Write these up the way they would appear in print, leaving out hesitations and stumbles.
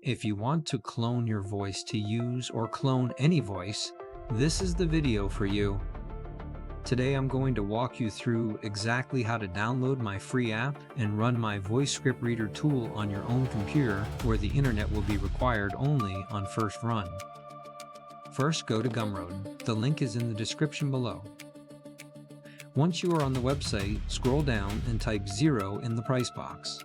If you want to clone your voice to use or clone any voice, this is the video for you. Today I'm going to walk you through exactly how to download my free app and run my voice script reader tool on your own computer where the internet will be required only on first run. First, go to Gumroad. The link is in the description below. Once you are on the website, scroll down and type 0 in the price box.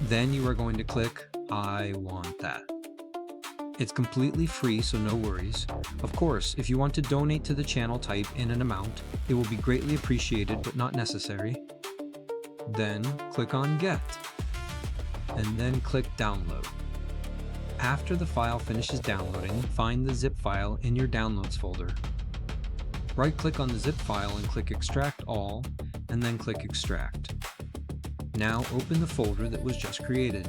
Then you are going to click I want that. It's completely free, so no worries. Of course, if you want to donate to the channel, type in an amount. It will be greatly appreciated but not necessary. Then click on Get. And then click Download. After the file finishes downloading, find the zip file in your Downloads folder. Right-click on the zip file and click Extract All, and then click Extract. Now open the folder that was just created.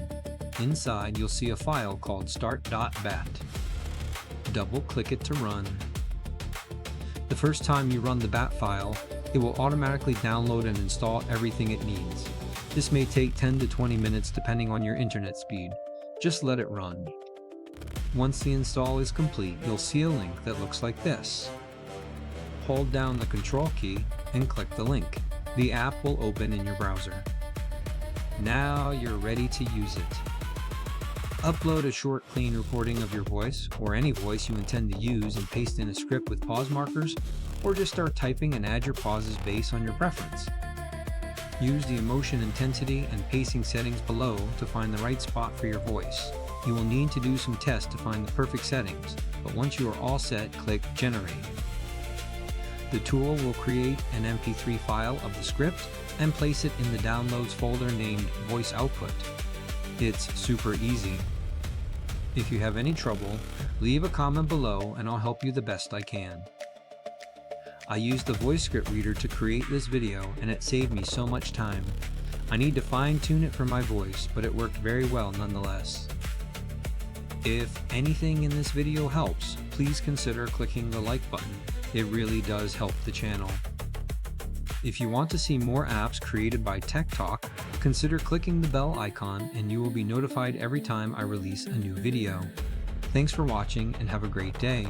Inside, you'll see a file called Start.bat. Double-click it to run. The first time you run the bat file, it will automatically download and install everything it needs. This may take 10 to 20 minutes depending on your internet speed. Just let it run. Once the install is complete, you'll see a link that looks like this. Hold down the Control key and click the link. The app will open in your browser. Now you're ready to use it. Upload a short, clean recording of your voice, or any voice you intend to use, and paste in a script with pause markers, or just start typing and add your pauses based on your preference. Use the emotion intensity and pacing settings below to find the right spot for your voice. You will need to do some tests to find the perfect settings, but once you are all set, click Generate. The tool will create an MP3 file of the script and place it in the Downloads folder named Voice Output. It's super easy. If you have any trouble, leave a comment below and I'll help you the best I can. I used the voice script reader to create this video and it saved me so much time. I need to fine-tune it for my voice, but it worked very well nonetheless. If anything in this video helps, please consider clicking the like button. It really does help the channel. If you want to see more apps created by Techtalk, consider clicking the bell icon and you will be notified every time I release a new video. Thanks for watching and have a great day.